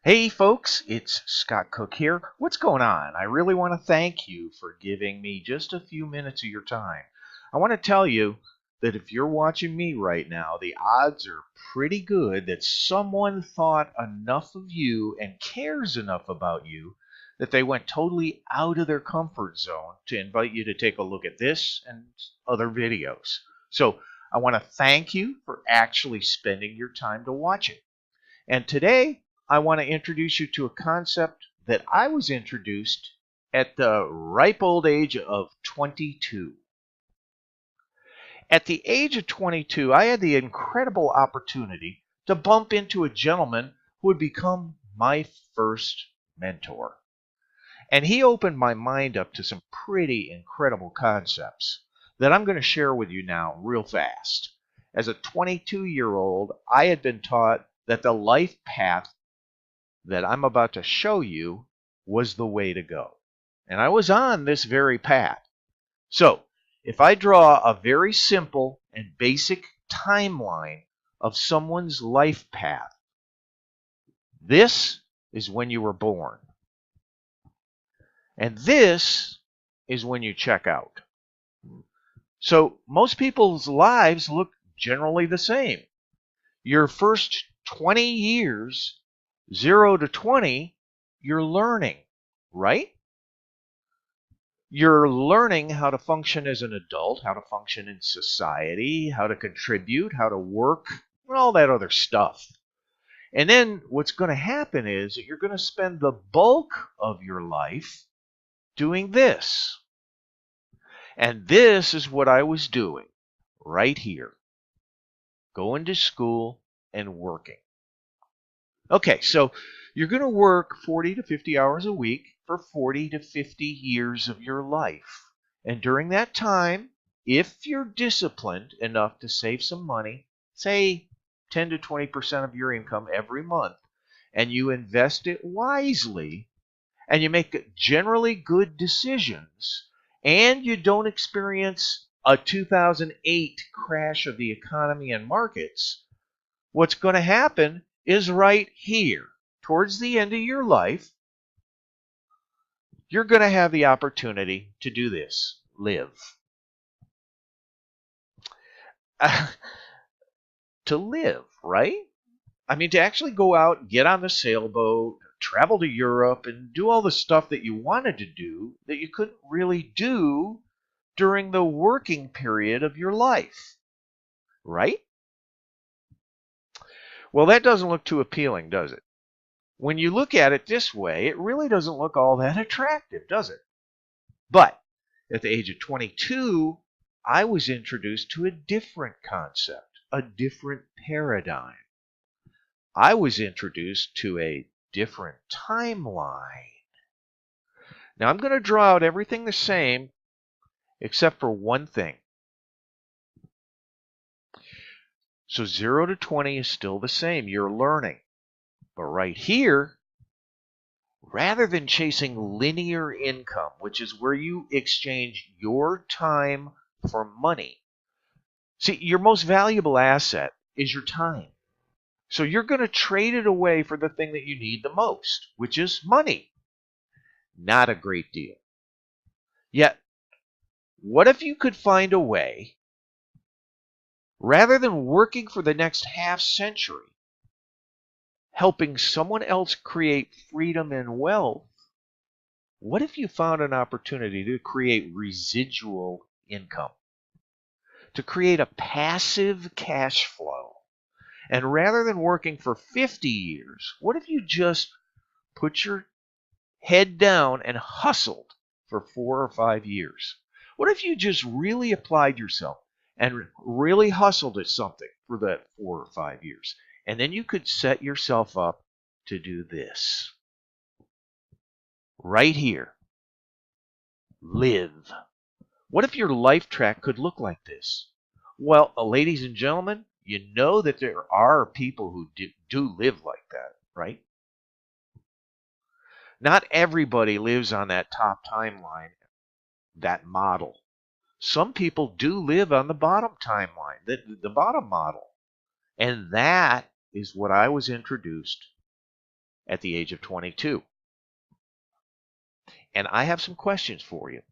Hey folks, it's Scott Cook here. What's going on? I really want to thank you for giving me just a few minutes of your time. I want to tell you that if you're watching me right now, the odds are pretty good that someone thought enough of you and cares enough about you that they went totally out of their comfort zone to invite you to take a look at this and other videos. So I want to thank you for actually spending your time to watch it. And today, I want to introduce you to a concept that I was introduced at the ripe old age of 22. At the age of 22, I had the incredible opportunity to bump into a gentleman who would become my first mentor. And he opened my mind up to some pretty incredible concepts that I'm going to share with you now real fast. As a 22-year-old, I had been taught that the life path that I'm about to show you was the way to go. And I was on this very path. So, if I draw a very simple and basic timeline of someone's life path, this is when you were born. And this is when you check out. So, most people's lives look generally the same. Your first 20 years 0 to 20, you're learning, right? You're learning how to function as an adult, how to function in society, how to contribute, how to work, and all that other stuff. And then what's going to happen is that you're going to spend the bulk of your life doing this. And this is what I was doing right here. Going to school and working. Okay, so you're going to work 40 to 50 hours a week for 40 to 50 years of your life. And during that time, if you're disciplined enough to save some money, say 10 to 20% of your income every month, and you invest it wisely, and you make generally good decisions, and you don't experience a 2008 crash of the economy and markets, what's going to happen is right here, towards the end of your life, you're going to have the opportunity to do this. Live. To live, right? I mean, to actually go out, get on the sailboat, travel to Europe, and do all the stuff that you wanted to do that you couldn't really do during the working period of your life, right? Well, that doesn't look too appealing, does it? When you look at it this way, it really doesn't look all that attractive, does it? But at the age of 22, I was introduced to a different concept, a different paradigm. I was introduced to a different timeline. Now, I'm going to draw out everything the same except for one thing. So 0 to 20 is still the same. You're learning. But right here, rather than chasing linear income, which is where you exchange your time for money. See, your most valuable asset is your time. So you're going to trade it away for the thing that you need the most, which is money. Not a great deal. Yet, what if you could find a way, rather than working for the next half century, helping someone else create freedom and wealth, what if you found an opportunity to create residual income? To create a passive cash flow. And rather than working for 50 years, what if you just put your head down and hustled for 4 or 5 years? What if you just really applied yourself and really hustled at something for that 4 or 5 years? And then you could set yourself up to do this. Right here. Live. What if your life track could look like this? Well, ladies and gentlemen, you know that there are people who do live like that, right? Not everybody lives on that top timeline, that model. Some people do live on the bottom timeline, the bottom model. And that is what I was introduced at the age of 22. And I have some questions for you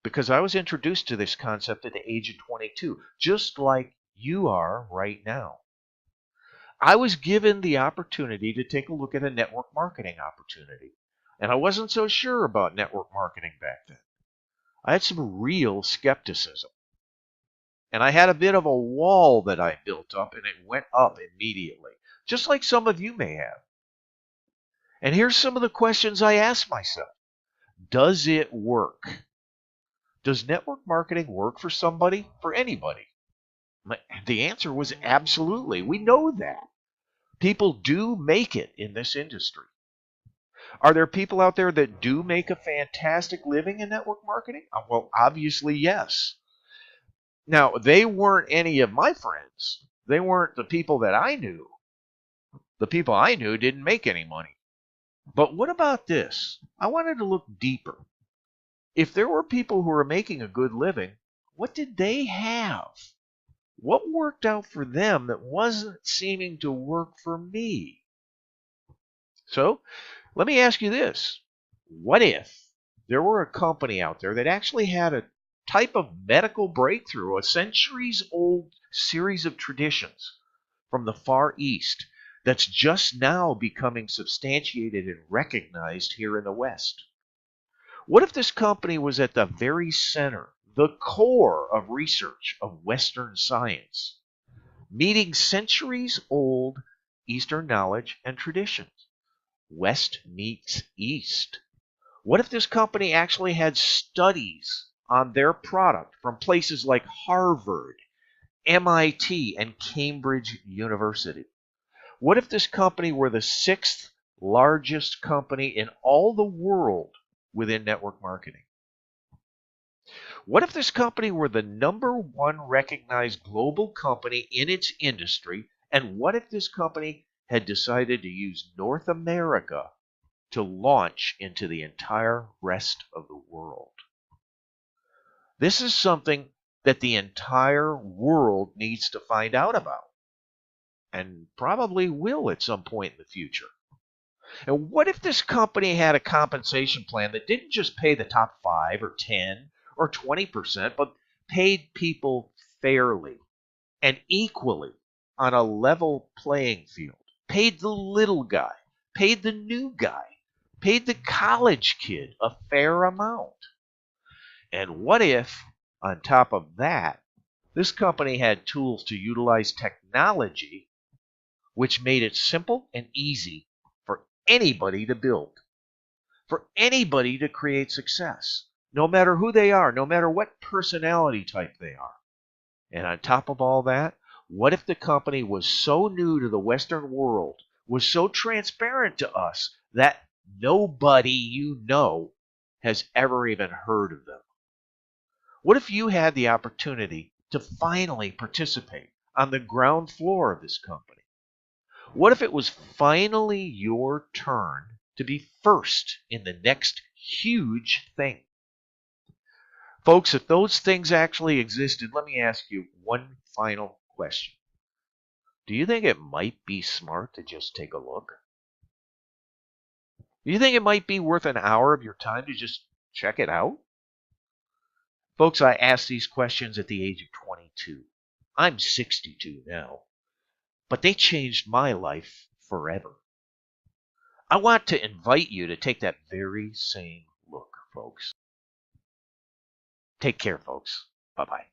because I was introduced to this concept at the age of 22, just like you are right now. I was given the opportunity to take a look at a network marketing opportunity. And I wasn't so sure about network marketing back then. I had some real skepticism. And I had a bit of a wall that I built up, and it went up immediately, just like some of you may have. And here's some of the questions I asked myself. Does it work? Does network marketing work for somebody, for anybody? The answer was absolutely. We know that. People do make it in this industry. Are there people out there that do make a fantastic living in network marketing? Well, obviously, yes. Now, they weren't any of my friends. They weren't the people that I knew. The people I knew didn't make any money. But what about this? I wanted to look deeper. If there were people who were making a good living, what did they have? What worked out for them that wasn't seeming to work for me? So, let me ask you this. What if there were a company out there that actually had a type of medical breakthrough, a centuries-old series of traditions from the Far East that's just now becoming substantiated and recognized here in the West? What if this company was at the very center, the core of research of Western science, meeting centuries-old Eastern knowledge and traditions? West meets East. What if this company actually had studies on their product from places like Harvard, MIT, and Cambridge University? What if this company were the sixth largest company in all the world within network marketing? What if this company were the #1 recognized global company in its industry? And what if this company had decided to use North America to launch into the entire rest of the world? This is something that the entire world needs to find out about, and probably will at some point in the future. And what if this company had a compensation plan that didn't just pay the top 5 or 10 or 20%, but paid people fairly and equally on a level playing field? Paid the little guy, paid the new guy, paid the college kid a fair amount. And what if, on top of that, this company had tools to utilize technology which made it simple and easy for anybody to build, for anybody to create success, no matter who they are, no matter what personality type they are? And on top of all that, what if the company was so new to the Western world, was so transparent to us, that nobody you know has ever even heard of them? What if you had the opportunity to finally participate on the ground floor of this company? What if it was finally your turn to be first in the next huge thing? Folks, if those things actually existed, let me ask you one final question. Do you think it might be smart to just take a look? Do you think it might be worth an hour of your time to just check it out? Folks, I asked these questions at the age of 22. I'm 62 now, but they changed my life forever. I want to invite you to take that very same look, folks. Take care, folks. Bye-bye.